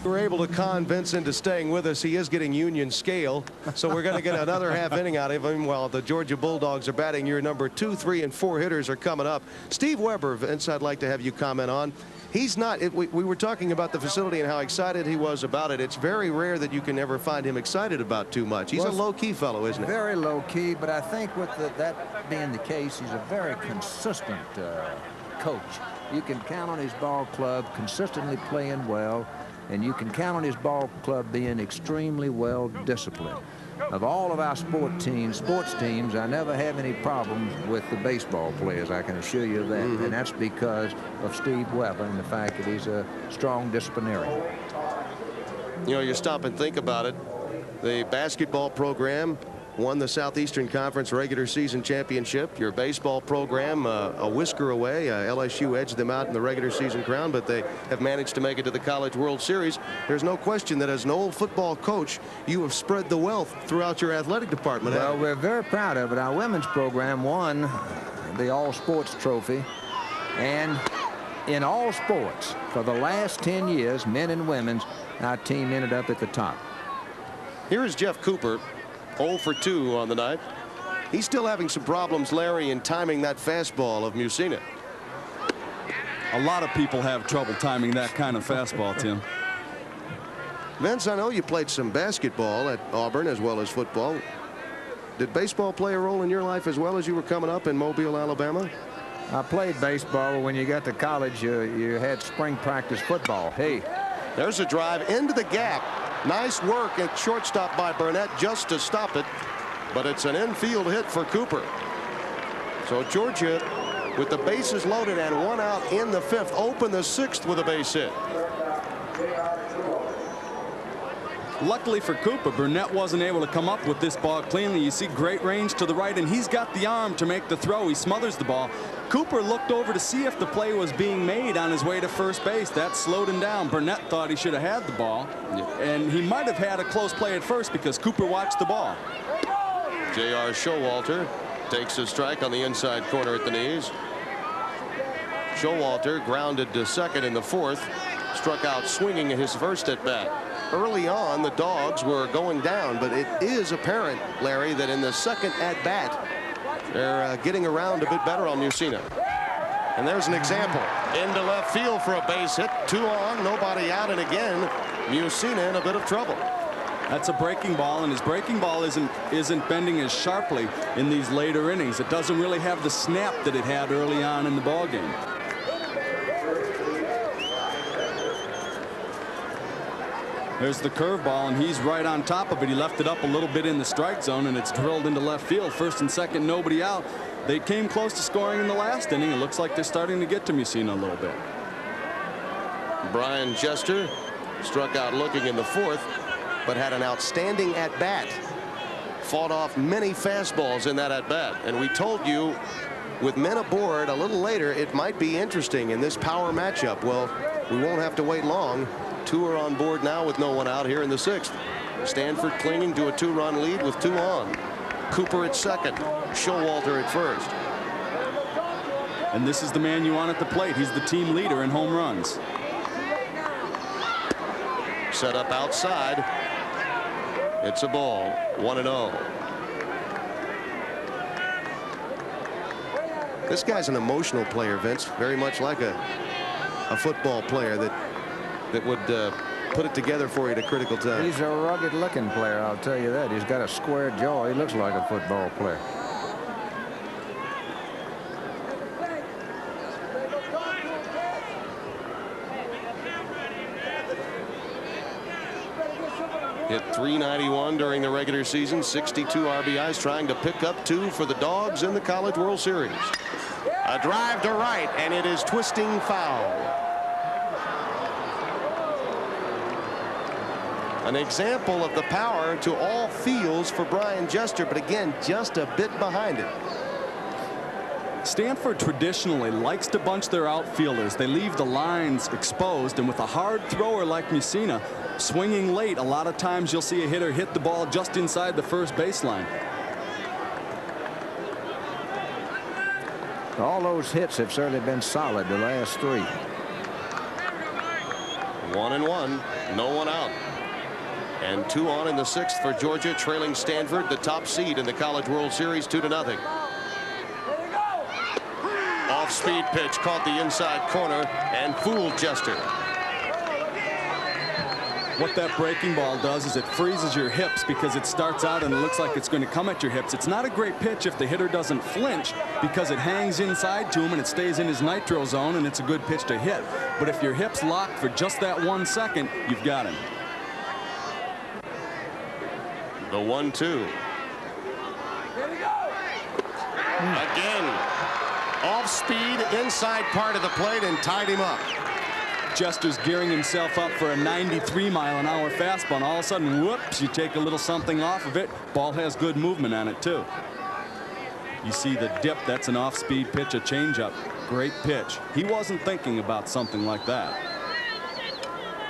We were able to con Vince into staying with us. He is getting union scale, so we're going to get another half inning out of him while the Georgia Bulldogs are batting. Your number 2, 3, and 4 hitters are coming up. Steve Weber, Vince, I'd like to have you comment on. He's not, we were talking about the facility and how excited he was about it. It's very rare that you can ever find him excited about too much. He's a low-key fellow, isn't he? Very low-key, but I think with that being the case, he's a very consistent coach. You can count on his ball club consistently playing well, and you can count on his ball club being extremely well disciplined. Of all of our sports teams, I never have any problems with the baseball players. I can assure you of that. And that's because of Steve Weber and the fact that he's a strong disciplinarian. You know, you stop and think about it. The basketball program won the Southeastern Conference regular season championship. Your baseball program, a whisker away. LSU edged them out in the regular season crown, but they have managed to make it to the College World Series. There's no question that as an old football coach, you have spread the wealth throughout your athletic department. Well, we're very proud of it. Our women's program won the All-Sports Trophy, and in all sports, for the last 10 years, men and women's, our team ended up at the top. Here is Jeff Cooper. 0 for 2 on the night. He's still having some problems, Larry, in timing that fastball of Mussina. A lot of people have trouble timing that kind of fastball, Tim. Vince, I know you played some basketball at Auburn as well as football. Did baseball play a role in your life as well as you were coming up in Mobile, Alabama? I played baseball. When you got to college, you had spring practice football. Hey, there's a drive into the gap. Nice work at shortstop by Burnett just to stop it, but it's an infield hit for Cooper. So Georgia, with the bases loaded and 1 out in the 5th, open the 6th with a base hit. Luckily for Cooper, Burnett wasn't able to come up with this ball cleanly. You see great range to the right, and he's got the arm to make the throw. He smothers the ball. Cooper looked over to see if the play was being made on his way to first base. That slowed him down. Burnett thought he should have had the ball, and he might have had a close play at first because Cooper watched the ball. J.R. Showalter takes a strike on the inside corner at the knees. Showalter grounded to second in the 4th, struck out swinging at his first at bat. Early on, the Dogs were going down, but it is apparent, Larry, that in the second at bat, they're getting around a bit better on Mussina. And there's an example. Into left field for a base hit. 2 on, nobody out, and again, Mussina in a bit of trouble. That's a breaking ball, and his breaking ball isn't bending as sharply in these later innings. It doesn't really have the snap that it had early on in the ball game. There's the curveball, and he's right on top of it. He left it up a little bit in the strike zone, and it's drilled into left field. First and second, nobody out. They came close to scoring in the last inning. It looks like they're starting to get to Mussina a little bit. Brian Jester struck out looking in the 4th, but had an outstanding at-bat. Fought off many fastballs in that at-bat. And we told you, with men aboard a little later, it might be interesting in this power matchup. Well, we won't have to wait long. 2 are on board now with no one out here in the 6th. Stanford clinging to a 2-run lead with 2 on. Cooper at second. Showalter at first. And this is the man you want at the plate. He's the team leader in home runs. Set up outside. It's a ball. 1-0. This guy's an emotional player, Vince. Very much like a football player that would put it together for you at a critical time. He's a rugged looking player, I'll tell you that. He's got a square jaw. He looks like a football player. Hit .391 during the regular season, 62 RBIs, trying to pick up 2 for the Dogs in the College World Series. A drive to right, and it is twisting foul. An example of the power to all fields for Brian Jester, but again, just a bit behind it. Stanford traditionally likes to bunch their outfielders. They leave the lines exposed, and with a hard thrower like Mussina swinging late, a lot of times you'll see a hitter hit the ball just inside the first baseline. All those hits have certainly been solid the last 3. 1-1, no one out. And 2 on in the 6th for Georgia, trailing Stanford, the top seed in the College World Series, 2-0. Off-speed pitch caught the inside corner and fooled Jester. What that breaking ball does is it freezes your hips because it starts out and it looks like it's going to come at your hips. It's not a great pitch if the hitter doesn't flinch because it hangs inside to him and it stays in his nitro zone, and it's a good pitch to hit. But if your hips lock for just that 1 second, you've got him. The 1-2. Again, off speed inside part of the plate and tied him up. Jester's gearing himself up for a 93-mile-an-hour fastball, and all of a sudden, whoops, you take a little something off of it. Ball has good movement on it, too. You see the dip, that's an off-speed pitch, a changeup. Great pitch. He wasn't thinking about something like that.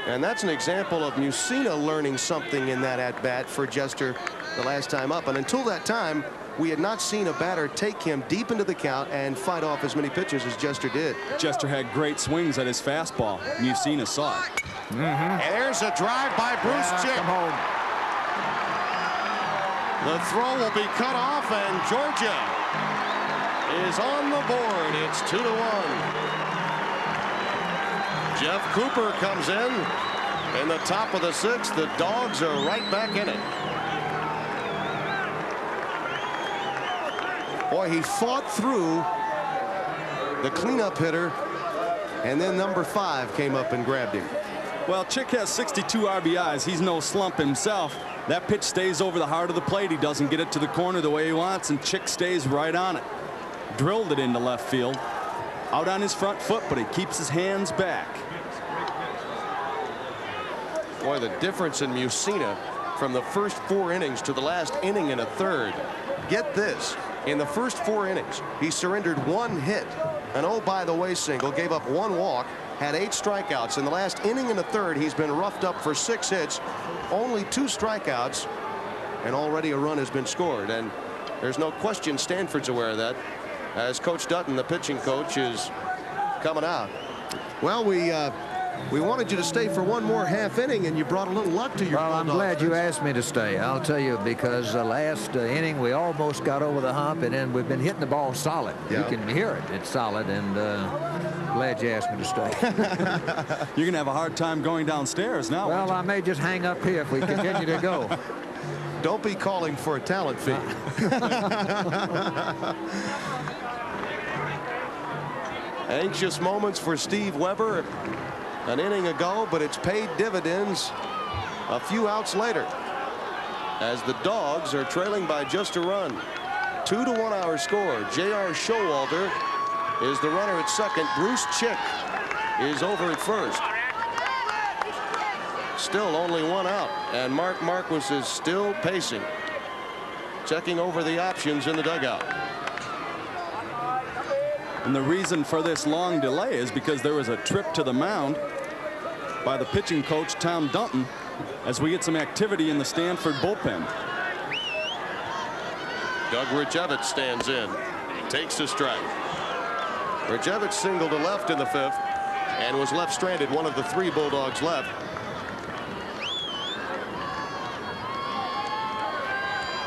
And that's an example of Mussina learning something in that at-bat for Jester the last time up. And until that time, we had not seen a batter take him deep into the count and fight off as many pitches as Jester did. Jester had great swings at his fastball. Mussina saw it. And there's a drive by Bruce Chick. Come home. The throw will be cut off, and Georgia is on the board. It's 2-1. Jeff Cooper comes in the top of the 6th. The Dogs are right back in it. Boy, he fought through the cleanup hitter, and then number 5 came up and grabbed him. Well, Chick has 62 RBIs. He's no slump himself. That pitch stays over the heart of the plate. He doesn't get it to the corner the way he wants, and Chick stays right on it. Drilled it into left field. Out on his front foot, but he keeps his hands back. Boy, the difference in Mussina from the first 4 innings to the last inning and a third. Get this. In the first 4 innings, he surrendered 1 hit, an oh-by-the-way single, gave up 1 walk, had 8 strikeouts. In the last inning and a third, he's been roughed up for 6 hits, only 2 strikeouts, and already a run has been scored. And there's no question Stanford's aware of that, as Coach Dutton, the pitching coach, is coming out. Well, we wanted you to stay for 1 more half inning, and you brought a little luck to your Well, I'm glad you asked me to stay. I'll tell you, because the last inning we almost got over the hump, and then we've been hitting the ball solid. Yeah. You can hear it. It's solid, and glad you asked me to stay. You're going to have a hard time going downstairs now. Well, I may just hang up here if we continue to go. Don't be calling for a talent fee. Anxious moments for Steve Weber an inning ago, but it's paid dividends a few outs later as the Dogs are trailing by just a run. 2-1 our score. J.R. Showalter is the runner at second. Bruce Chick is over at first. Still only 1 out, and Mark Marquis is still pacing, checking over the options in the dugout. And the reason for this long delay is because there was a trip to the mound by the pitching coach, Tom Dunton, as we get some activity in the Stanford bullpen. Doug Rajevich stands in. He takes a strike. Rajevich singled to left in the 5th and was left stranded, one of the 3 Bulldogs left.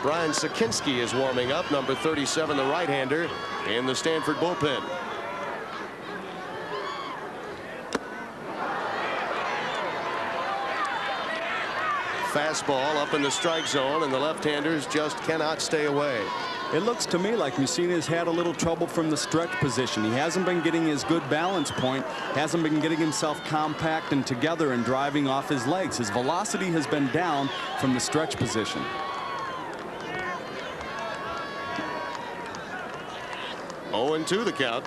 Brian Sakinski is warming up, number 37, the right-hander in the Stanford bullpen. Fastball up in the strike zone, and the left-handers just cannot stay away. It looks to me like Mussina's had a little trouble from the stretch position. He hasn't been getting his good balance point, hasn't been getting himself compact and together and driving off his legs. His velocity has been down from the stretch position. Oh, 0-2 the count.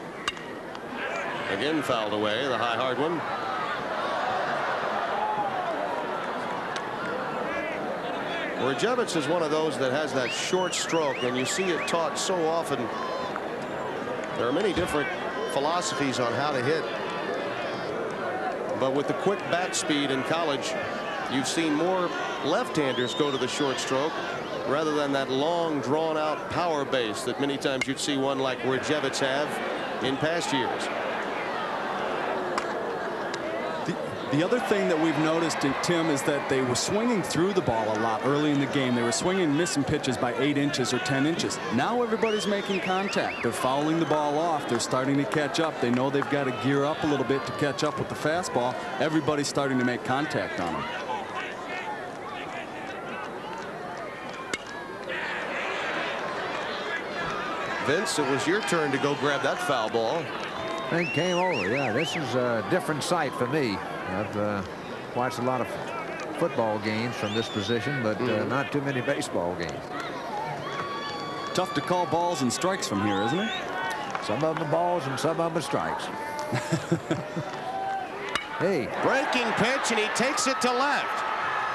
Again fouled away, the high hard one. Rajevich is one of those that has that short stroke, and you see it taught so often. There are many different philosophies on how to hit, but with the quick bat speed in college, you've seen more left-handers go to the short stroke rather than that long, drawn-out power base that many times you'd see one like Rajevich have in past years. The other thing that we've noticed, Tim, is that they were swinging through the ball a lot early in the game. They were swinging, missing pitches by 8 inches or 10 inches. Now everybody's making contact. They're fouling the ball off. They're starting to catch up. They know they've got to gear up a little bit to catch up with the fastball. Everybody's starting to make contact on them. Vince, it was your turn to go grab that foul ball. And came over. Yeah, this is a different sight for me. I've watched a lot of football games from this position, but not too many baseball games. Tough to call balls and strikes from here, isn't it? Some of them are balls and some of them are strikes. Hey. Breaking pitch, and he takes it to left.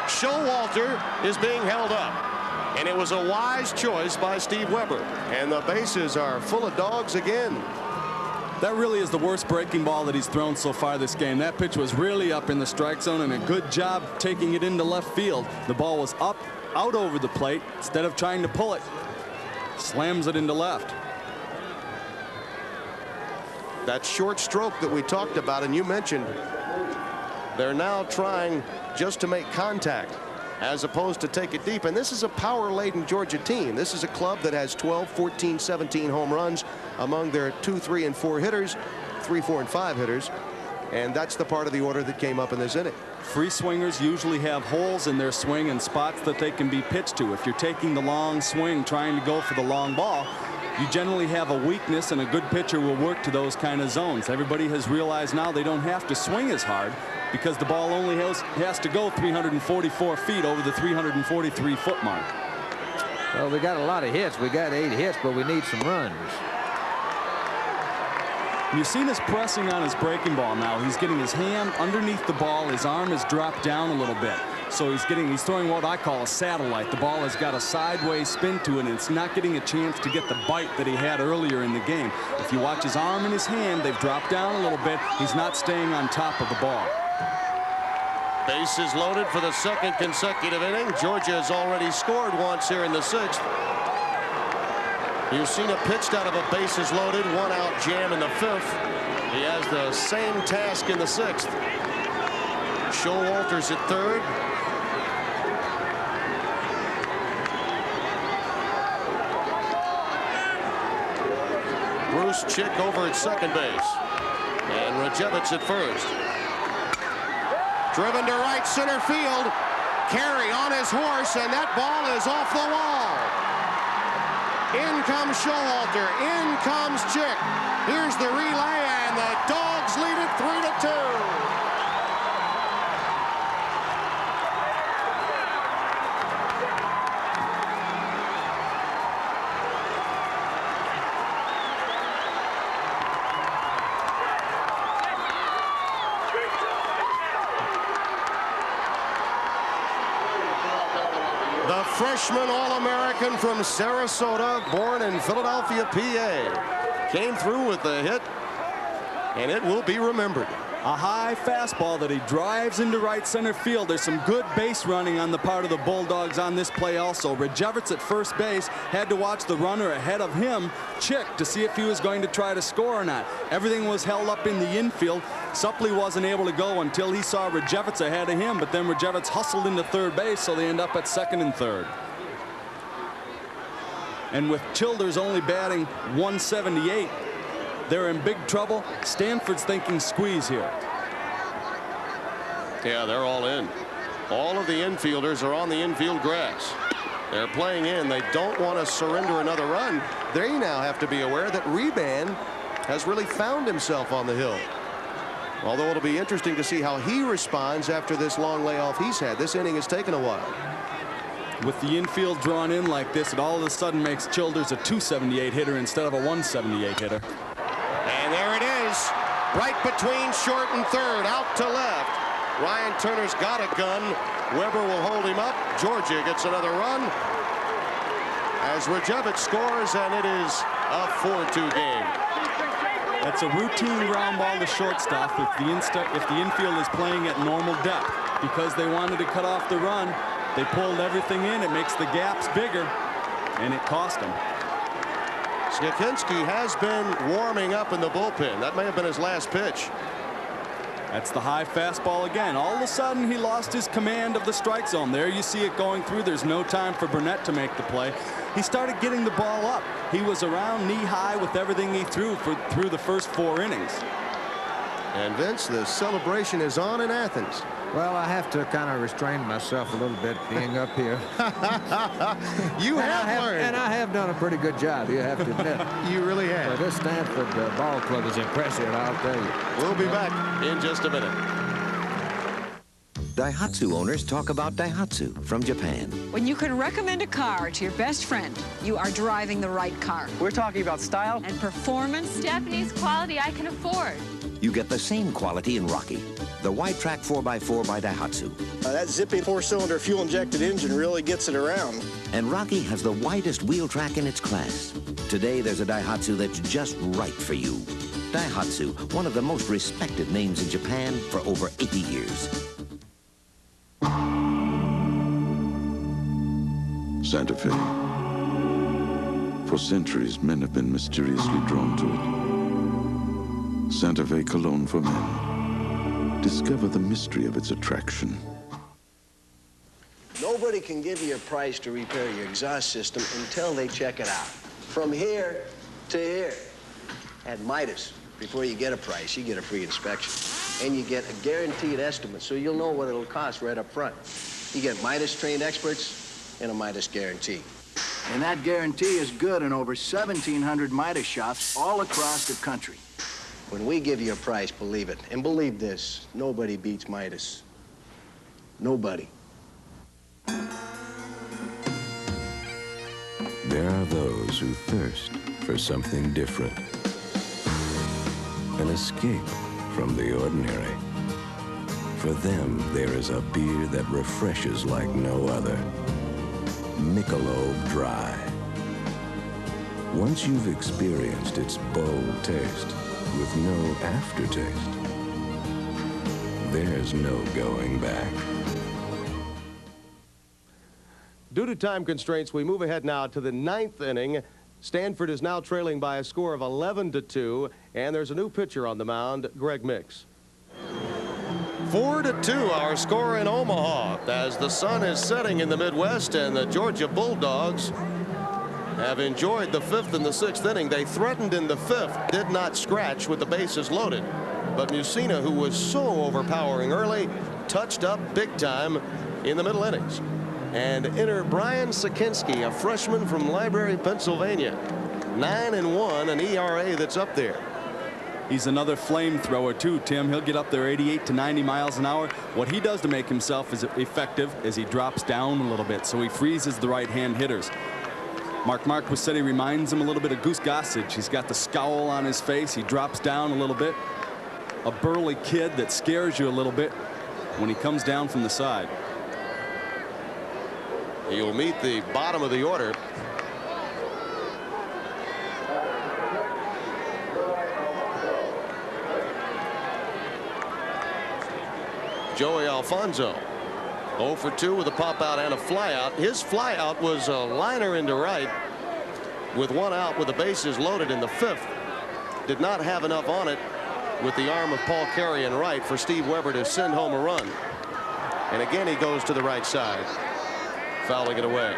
Showalter is being held up. And it was a wise choice by Steve Weber. And the bases are full of dogs again. That really is the worst breaking ball that he's thrown so far this game. That pitch was really up in the strike zone, and a good job taking it into left field. The ball was up, out over the plate. Instead of trying to pull it, slams it into left. That short stroke that we talked about, and you mentioned, they're now trying just to make contact as opposed to take it deep. And this is a power-laden Georgia team. This is a club that has 12, 14, 17 home runs among their 2, 3, and 4 hitters, 3, 4, and 5 hitters. And that's the part of the order that came up in this inning. Free swingers usually have holes in their swing and spots that they can be pitched to. If you're taking the long swing, trying to go for the long ball, you generally have a weakness, and a good pitcher will work to those kind of zones. Everybody has realized now they don't have to swing as hard because the ball only has to go 344 feet over the 343-foot mark. Well, we got a lot of hits. We got 8 hits, but we need some runs. Mussina's pressing on his breaking ball now. He's getting his hand underneath the ball. His arm is dropped down a little bit. So he's throwing what I call a satellite. The ball has got a sideways spin to it, and it's not getting a chance to get the bite that he had earlier in the game. If you watch his arm and his hand, they've dropped down a little bit. He's not staying on top of the ball. Bases loaded for the second consecutive inning. Georgia has already scored once here in the 6th. Mussina pitched out of a bases loaded, 1-out jam in the 5th. He has the same task in the 6th. Showalter's at 3rd. Bruce Chick over at second base. And Rajevich at first. Driven to right center field. Carey on his horse, and that ball is off the wall. In comes Showalter. In comes Chick. Here's the relay, and the Dogs lead it 3-2. The freshman All-American from Sarasota, born in Philadelphia, PA, came through with the hit, and it will be remembered. A high fastball that he drives into right center field. There's some good base running on the part of the Bulldogs on this play also. Rajevich at first base had to watch the runner ahead of him, Chick, to see if he was going to try to score or not. Everything was held up in the infield. Suppley wasn't able to go until he saw Rajevich ahead of him, but then Rajevich hustled into third base, so they end up at second and third. And with Childers only batting 178, they're in big trouble. Stanford's thinking squeeze here. Yeah, they're all in. All of the infielders are on the infield grass. They're playing in. They don't want to surrender another run. They now have to be aware that Reban has really found himself on the hill. Although it'll be interesting to see how he responds after this long layoff he's had. This inning has taken a while. With the infield drawn in like this, it all of a sudden makes Childers a 278 hitter instead of a 178 hitter. And there it is, right between short and third, out to left. Ryan Turner's got a gun. Weber will hold him up. Georgia gets another run as Rajevich scores, and it is a 4-2 game. That's a routine ground ball to shortstop if the infield is playing at normal depth. Because they wanted to cut off the run, they pulled everything in. It makes the gaps bigger, and it cost them. Sniekinski has been warming up in the bullpen. That may have been his last pitch. That's the high fastball again. All of a sudden, he lost his command of the strike zone. There you see it going through. There's no time for Burnett to make the play. He started getting the ball up. He was around knee-high with everything he threw through the first 4 innings. And Vince, the celebration is on in Athens. Well, I have to kind of restrain myself a little bit being up here. You have learned. And I have done a pretty good job, you have to admit. You really have. This Stanford ball club is impressive, I'll tell you. We'll be back in just a minute. Daihatsu owners talk about Daihatsu from Japan. When you can recommend a car to your best friend, you are driving the right car. We're talking about style And performance. Japanese quality I can afford. You get the same quality in Rocky, the wide-track 4x4 by Daihatsu. that zippy 4-cylinder fuel-injected engine really gets it around. And Rocky has the widest wheel track in its class. Today, there's a Daihatsu that's just right for you. Daihatsu, one of the most respected names in Japan for over 80 years. Santa Fe. For centuries, men have been mysteriously drawn to it. Santa Fe cologne for men. Discover the mystery of its attraction. Nobody can give you a price to repair your exhaust system until they check it out. From here to here. At Midas, before you get a price, you get a free inspection. And you get a guaranteed estimate, so you'll know what it'll cost right up front. You get Midas-trained experts and a Midas guarantee. And that guarantee is good in over 1,700 Midas shops all across the country. When we give you a price, believe it. And believe this, nobody beats Midas. Nobody. There are those who thirst for something different. An escape from the ordinary. For them, there is a beer that refreshes like no other. Michelob Dry. Once you've experienced its bold taste with no aftertaste, there's no going back. Due to time constraints, we move ahead now to the 9th inning. Stanford is now trailing by a score of 11-2, and there's a new pitcher on the mound, Greg Mix. 4-2, our score in Omaha, as the sun is setting in the Midwest, and the Georgia Bulldogs have enjoyed the 5th and the 6th inning. They threatened in the 5th, did not scratch with the bases loaded. But Mussina, who was so overpowering early, touched up big time in the middle innings. And enter Brian Sakinski, a freshman from Library, Pennsylvania. 9-1, an ERA that's up there. He's another flamethrower too, Tim. He'll get up there 88 to 90 miles an hour. What he does to make himself is effective is he drops down a little bit, so he freezes the right-hand hitters. Mark Marquis said he reminds him a little bit of Goose Gossage. He's got the scowl on his face. He drops down a little bit. A burly kid that scares you a little bit when he comes down from the side. He'll meet the bottom of the order. Joey Alfonso, 0 for 2 with a pop out and a fly out. His fly out was a liner into right with 1 out with the bases loaded in the 5th. Did not have enough on it with the arm of Paul Carey in right for Steve Weber to send home a run. And again, he goes to the right side, fouling it away.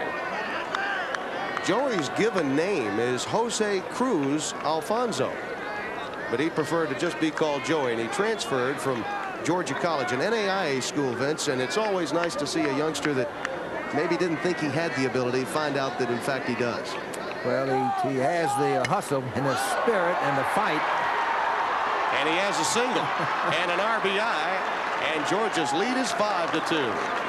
Joey's given name is Jose Cruz Alfonso, but he preferred to just be called Joey, and he transferred from Georgia College, an NAIA school, Vince, and it's always nice to see a youngster that maybe didn't think he had the ability find out that in fact he does. Well, he has the hustle and the spirit and the fight. And he has a single and an RBI, and Georgia's lead is 5-2.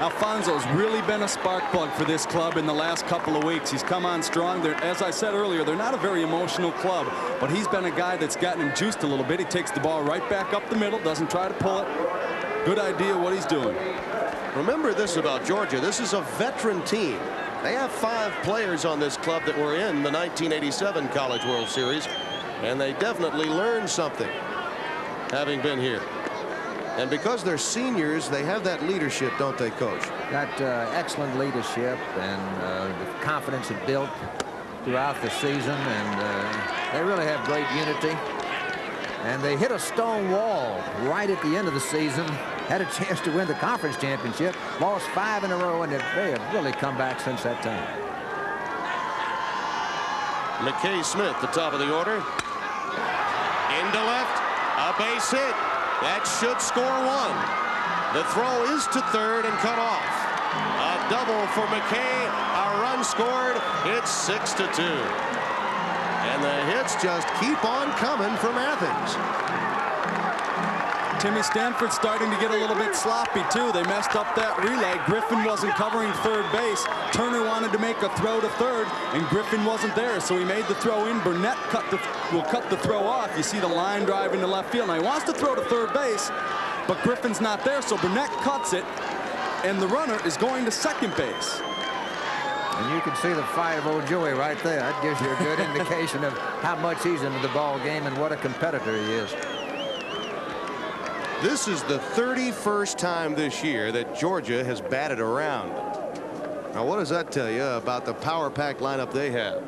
Alfonso's really been a spark plug for this club in the last couple of weeks. He's come on strong. As I said earlier, they're not a very emotional club, but he's been a guy that's gotten him juiced a little bit. He takes the ball right back up the middle, doesn't try to pull it. Good idea what he's doing. Remember this about Georgia. This is a veteran team. They have 5 players on this club that were in the 1987 College World Series, and they definitely learned something having been here. And because they're seniors, they have that leadership, don't they, Coach? Got excellent leadership, and the confidence it built throughout the season, and They really have great unity. And they hit a stone wall right at the end of the season. Had a chance to win the conference championship. Lost 5 in a row, and they have really come back since that time. McKay Smith, the top of the order. Into left. A base hit. That should score 1. The throw is to third and cut off. A double for McKay. A run scored. It's 6-2. And the hits just keep on coming from Athens. Timmy, Stanford starting to get a little bit sloppy, too. They messed up that relay. Griffin wasn't covering third base. Turner wanted to make a throw to third, and Griffin wasn't there, so he made the throw in. Burnett will cut the throw off. You see the line drive into left field. Now, he wants to throw to third base, but Griffin's not there, so Burnett cuts it, and the runner is going to second base. And you can see the fire of old Joey right there. That gives you a good indication of how much he's into the ball game and what a competitor he is. This is the 31st time this year that Georgia has batted around. Now, what does that tell you about the power-packed lineup they have?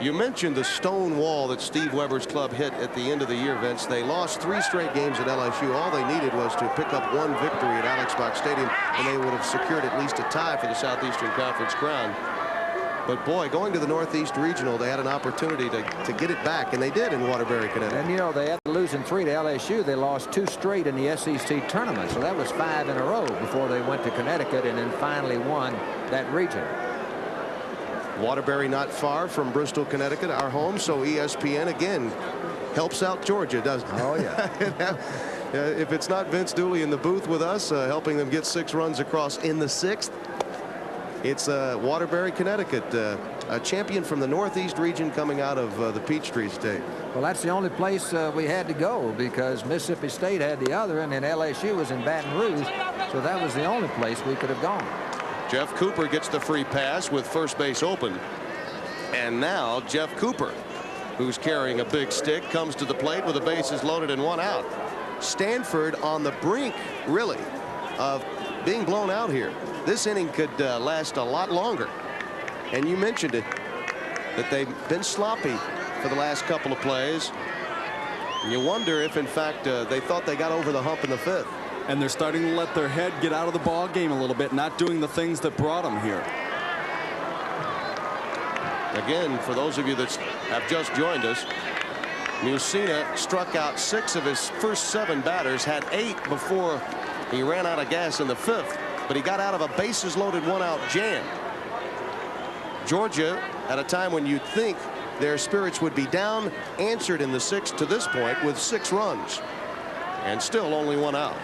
You mentioned the stone wall that Steve Weber's club hit at the end of the year, Vince. They lost 3 straight games at LSU. All they needed was to pick up 1 victory at Alex Box Stadium, and they would have secured at least a tie for the Southeastern Conference crown. But boy, going to the Northeast Regional, they had an opportunity to get it back, and they did in Waterbury, Connecticut. And you know, they had to lose in 3 to LSU. They lost 2 straight in the SEC tournament, so that was 5 in a row before they went to Connecticut and then finally won that region. Waterbury not far from Bristol, Connecticut, our home, so ESPN again helps out Georgia, doesn't it? Oh, yeah. If it's not Vince Dooley in the booth with us, helping them get 6 runs across in the 6th, it's Waterbury, Connecticut, a champion from the Northeast region coming out of the Peachtree State. Well, that's the only place we had to go because Mississippi State had the other, and then LSU was in Baton Rouge, so that was the only place we could have gone. Jeff Cooper gets the free pass with first base open. And now Jeff Cooper, who's carrying a big stick, comes to the plate with the bases loaded and 1 out. Stanford on the brink, really, of being blown out here. This inning could last a lot longer. And you mentioned it, that they've been sloppy for the last couple of plays. And you wonder if, in fact, they thought they got over the hump in the 5th. And they're starting to let their head get out of the ball game a little bit, not doing the things that brought them here. Again, for those of you that have just joined us, Mussina struck out 6 of his first 7 batters, had 8 before he ran out of gas in the 5th, but he got out of a bases loaded 1-out jam. Georgia, at a time when you'd think their spirits would be down, answered in the 6th to this point with 6 runs and still only 1 out.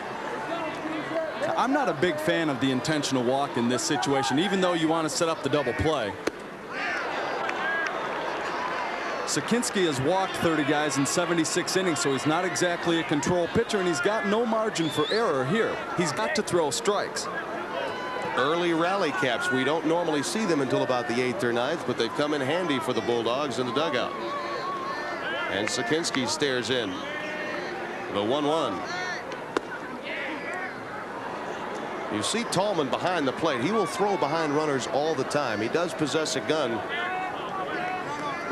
I'm not a big fan of the intentional walk in this situation, even though you want to set up the double play. Sakinski has walked 30 guys in 76 innings, so he's not exactly a control pitcher, and he's got no margin for error here. He's got to throw strikes. Early rally caps. We don't normally see them until about the 8th or 9th, but they've come in handy for the Bulldogs in the dugout. And Sakinski stares in. The 1-1. You see Tallman behind the plate. He will throw behind runners all the time. He does possess a gun.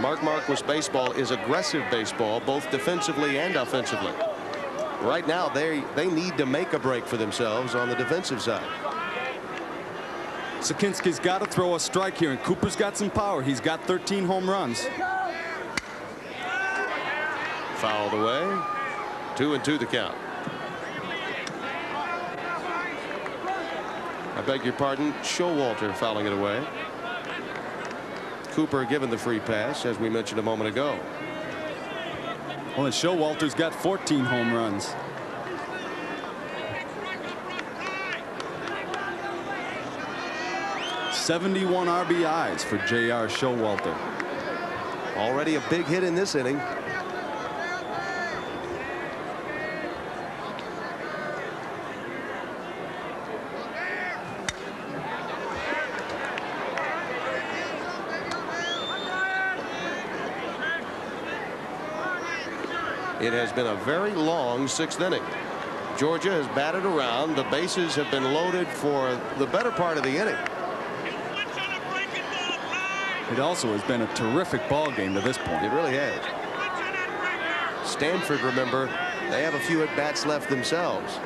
Mark Marquis baseball is aggressive baseball, both defensively and offensively. Right now, they need to make a break for themselves on the defensive side. Sakinski's got to throw a strike here, and Cooper's got some power. He's got 13 home runs. Fouled away. 2-2 the count. I beg your pardon, Showalter fouling it away. Cooper given the free pass, as we mentioned a moment ago. Well, and Showalter's got 14 home runs. '71 RBIs for J.R. Showalter. Already a big hit in this inning. It has been a very long 6th inning. Georgia has batted around. The bases have been loaded for the better part of the inning. It also has been a terrific ball game to this point. It really has. Stanford, remember, they have a few at-bats left themselves.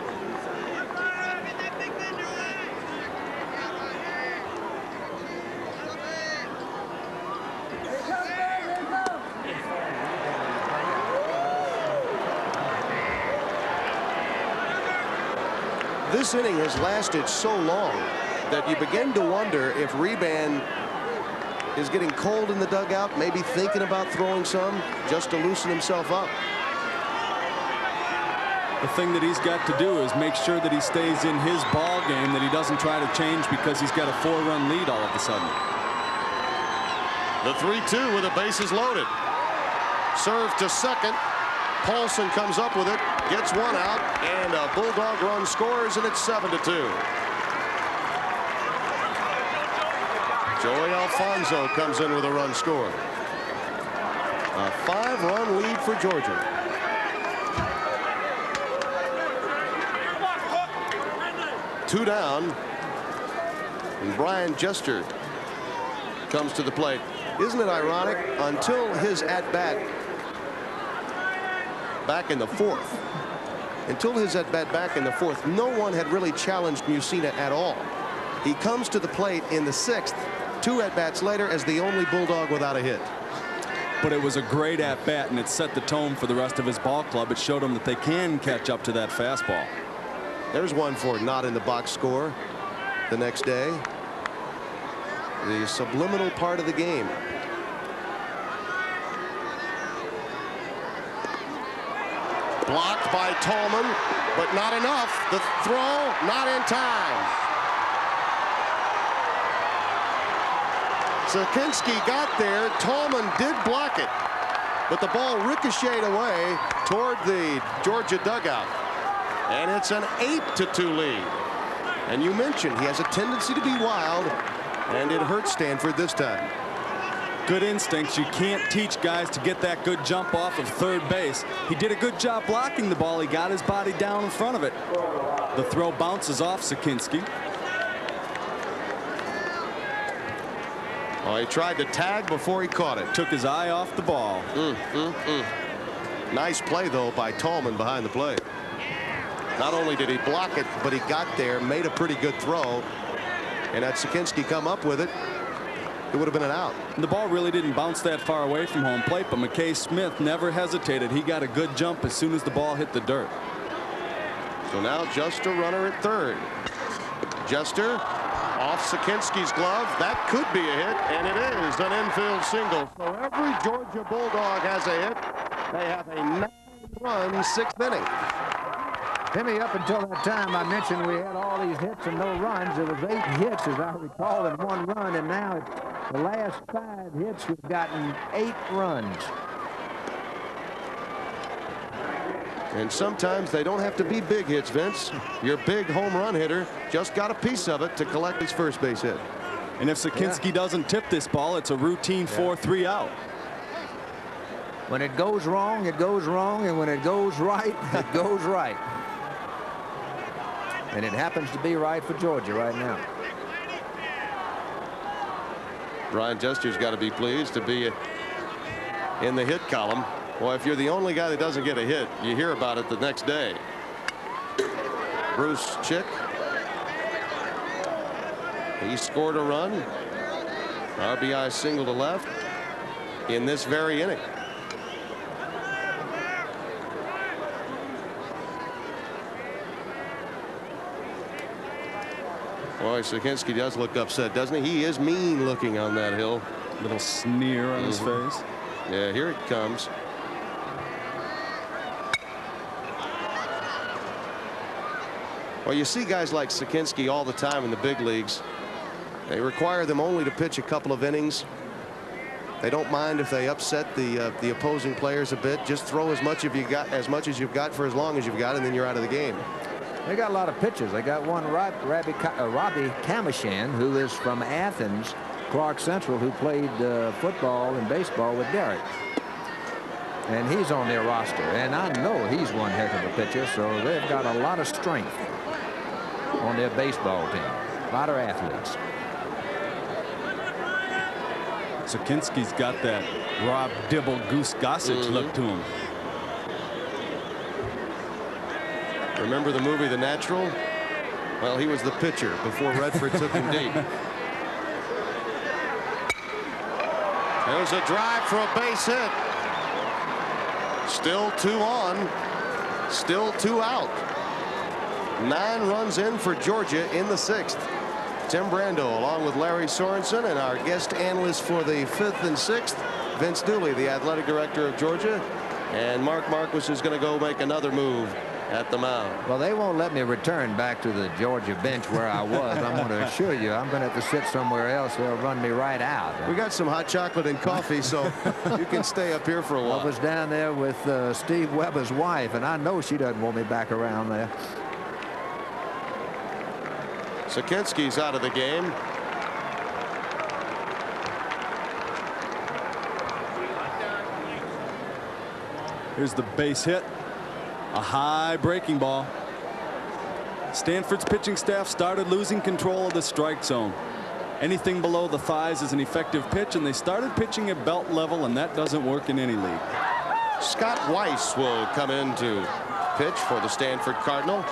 This inning has lasted so long that you begin to wonder if Reban is getting cold in the dugout, maybe thinking about throwing some just to loosen himself up. The thing that he's got to do is make sure that he stays in his ball game, that he doesn't try to change because he's got a 4-run lead all of a sudden. The 3-2 with the bases loaded. Serve to second. Paulson comes up with it, gets one out, and a Bulldog run scores, and it's 7-2. Joey Alfonso comes in with a run score. A 5-run lead for Georgia. Two down, and Brian Jester comes to the plate. Isn't it ironic? Until his at-bat back in the fourth, no one had really challenged Mussina at all. He comes to the plate in the sixth, 2 at-bats later, as the only Bulldog without a hit. But it was a great at-bat, and it set the tone for the rest of his ball club. It showed him that they can catch up to that fastball. There's one for not in the box score the next day. The subliminal part of the game. Blocked by Tallman, but not enough. The throw not in time. Sakinski got there. Tallman did block it, but the ball ricocheted away toward the Georgia dugout. And it's an 8-2 lead. And you mentioned he has a tendency to be wild, and it hurt Stanford this time. Good instincts. You can't teach guys to get that good jump off of third base. He did a good job blocking the ball. He got his body down in front of it. The throw bounces off Sakinski. Oh, he tried to tag before he caught it. Took his eye off the ball. Nice play, though, by Tallman behind the plate. Not only did he block it, but he got there, made a pretty good throw. And had Sakinski come up with it, it would have been an out. The ball really didn't bounce that far away from home plate, but McKay Smith never hesitated. He got a good jump as soon as the ball hit the dirt. So now just a runner at third. Jester off Sakinski's glove. That could be a hit, and it is an infield single. So every Georgia Bulldog has a hit. They have a 9-run 6th inning. Timmy, up until that time, I mentioned we had all these hits and no runs. There was 8 hits, as I recall, and 1 run, and now the last 5 hits, we've gotten 8 runs. And sometimes they don't have to be big hits, Vince. Your big home run hitter just got a piece of it to collect his first base hit. And if Sakinski doesn't tip this ball, it's a routine 4-3 out. When it goes wrong, it goes wrong, and when it goes right, it goes right. And it happens to be right for Georgia right now. Brian Jester's got to be pleased to be in the hit column. Well, if you're the only guy that doesn't get a hit, you hear about it the next day. Bruce Chick. He scored a run. RBI single to left in this very inning. Boy, Sakinski does look upset, doesn't he? He is mean looking on that hill. Little sneer on his face. Yeah, here it comes. Well, you see guys like Sakinski all the time in the big leagues. They require them only to pitch a couple of innings. They don't mind if they upset the opposing players a bit. Just throw as much as you've got for as long as you've got, and then you're out of the game. They got a lot of pitchers. They got one, Robbie Kamashan, who is from Athens, Clark Central, who played football and baseball with Derek. And he's on their roster. And I know he's one heck of a pitcher, so they've got a lot of strength on their baseball team. A lot of athletes. Sakinski's got that Rob Dibble, Goose Gossage look to him. Remember the movie The Natural? Well, he was the pitcher before Redford took him deep. There's a drive for a base hit. Still 2 on. Still 2 out. 9 runs in for Georgia in the 6th. Tim Brando along with Larry Sorensen, and our guest analyst for the 5th and 6th, Vince Dooley, the athletic director of Georgia. And Mark Marquis is going to go make another move at the mound. Well, they won't let me return back to the Georgia bench where I was. I'm going to assure you, I'm going to have to sit somewhere else. They'll run me right out. We got some hot chocolate and coffee, so you can stay up here for a while. I was down there with Steve Weber's wife, and I know she doesn't want me back around there. Sakinski's out of the game. Here's the base hit. A high breaking ball. Stanford's pitching staff started losing control of the strike zone. Anything below the thighs is an effective pitch, and they started pitching at belt level, and that doesn't work in any league. Scott Weiss will come in to pitch for the Stanford Cardinal.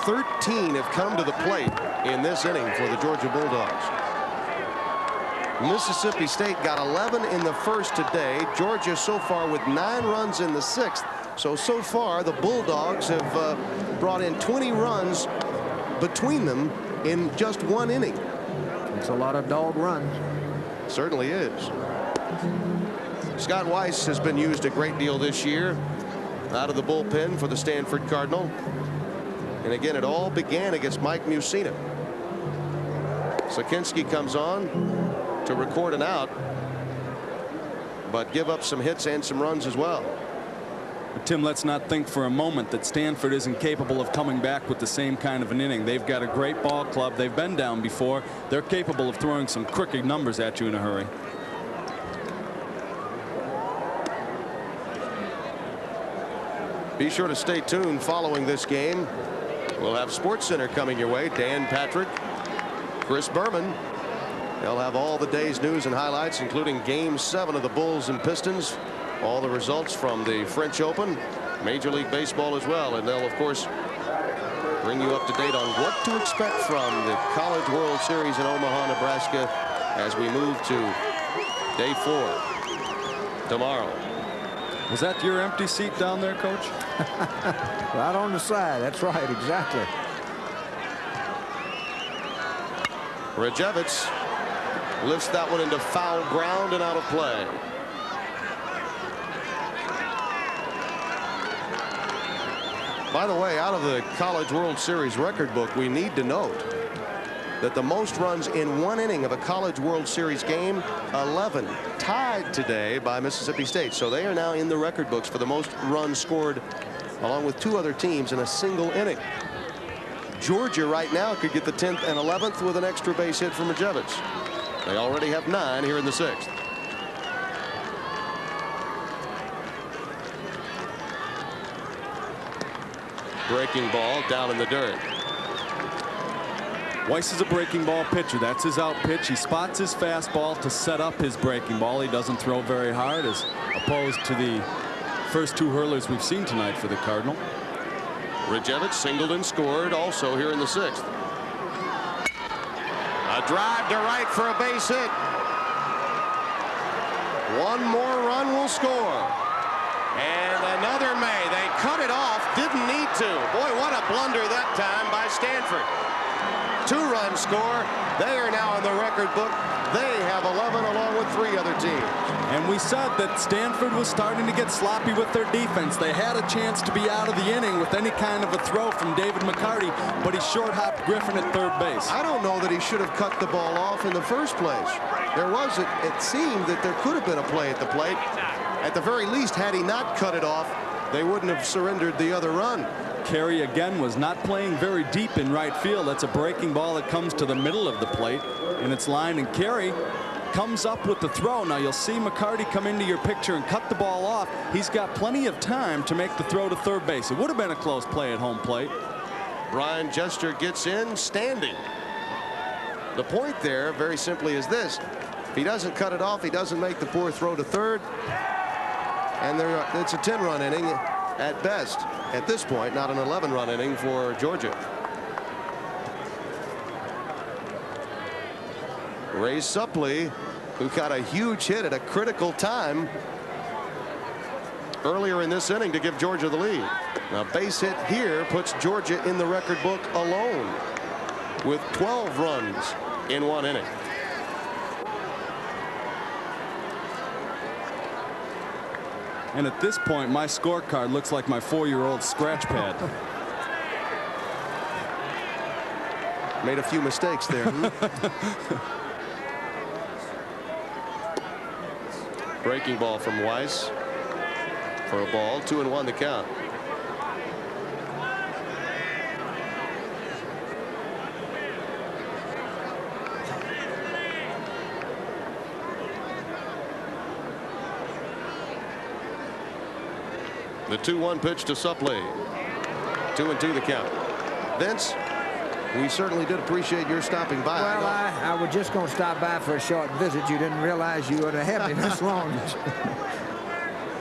13 have come to the plate in this inning for the Georgia Bulldogs. Mississippi State got 11 in the 1st today. Georgia so far with 9 runs in the 6th. So far the Bulldogs have brought in 20 runs between them in just 1 inning. It's a lot of dog runs. Certainly is. Scott Weiss has been used a great deal this year out of the bullpen for the Stanford Cardinal. And again, it all began against Mike Mussina. Sakinski comes on to record an out, but give up some hits and some runs as well. But Tim, let's not think for a moment that Stanford isn't capable of coming back with the same kind of an inning. They've got a great ball club. They've been down before. They're capable of throwing some crooked numbers at you in a hurry. Be sure to stay tuned following this game. We'll have SportsCenter coming your way. Dan Patrick, Chris Berman. They'll have all the day's news and highlights, including Game 7 of the Bulls and Pistons. All the results from the French Open, Major League Baseball as well. And they'll, of course, bring you up to date on what to expect from the College World Series in Omaha, Nebraska, as we move to day 4 tomorrow. Was that your empty seat down there, Coach? Right on the side. That's right. Exactly. Rajevitz lifts that one into foul ground and out of play. By the way, out of the College World Series record book, we need to note that the most runs in 1 inning of a College World Series game, 11, tied today by Mississippi State. So they are now in the record books for the most runs scored, along with 2 other teams in a single inning. Georgia right now could get the 10th and 11th with an extra base hit from Rajevitz. They already have 9 here in the 6th. Breaking ball down in the dirt. Weiss is a breaking ball pitcher. That's his out pitch. He spots his fastball to set up his breaking ball. He doesn't throw very hard, as opposed to the first 2 hurlers we've seen tonight for the Cardinal. Rajevitz singled and scored also here in the 6th. A drive to right for a base hit. 1 more run will score. And another may. They cut it off. Didn't need to. Boy, what a blunder that time by Stanford. 2-run score. They are now in the record book. They have 11 along with 3 other teams. And we said that Stanford was starting to get sloppy with their defense. They had a chance to be out of the inning with any kind of a throw from David McCarty, but he short-hopped Griffin at third base. I don't know that he should have cut the ball off in the first place. It seemed that there could have been a play at the plate. At the very least, had he not cut it off, they wouldn't have surrendered the other run. Carey again was not playing very deep in right field. That's a breaking ball that comes to the middle of the plate in its line, and Carey comes up with the throw. Now you'll see McCarty come into your picture and cut the ball off. He's got plenty of time to make the throw to third base. It would have been a close play at home plate. Brian Jester gets in standing. The point there, very simply, is this. If he doesn't cut it off, he doesn't make the poor throw to third. And it's a 10-run inning at best. At this point, not an 11-run inning for Georgia. Ray Suppley, who got a huge hit at a critical time earlier in this inning to give Georgia the lead. Now, base hit here puts Georgia in the record book alone with 12 runs in one inning. And at this point, my scorecard looks like my 4-year-old scratch pad. Made a few mistakes there. Breaking ball from Weiss for a ball. 2-1 the count. The 2-1 pitch to Suppley. 2-2 the count. Vince, we certainly did appreciate your stopping by. Well, I was just going to stop by for a short visit. You didn't realize you would have had me this long.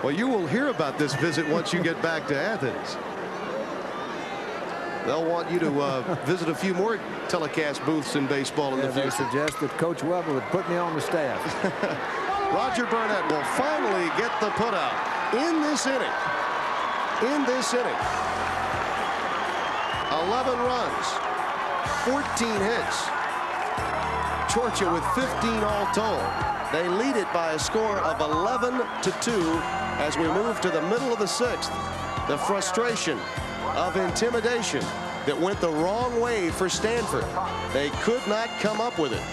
Well, you will hear about this visit once you get back to Athens. They'll want you to visit a few more telecast booths in baseball in the future. They suggest that Coach Weber would put me on the staff. Roger Burnett will finally get the putout in this inning. 11 runs, 14 hits. Georgia with 15 all told. They lead it by a score of 11-2 as we move to the middle of the 6th. The frustration of intimidation that went the wrong way for Stanford. They could not come up with it.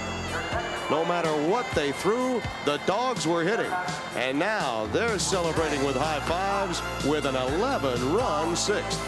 No matter what they threw, the dogs were hitting. And now they're celebrating with high fives with an 11-run 6th.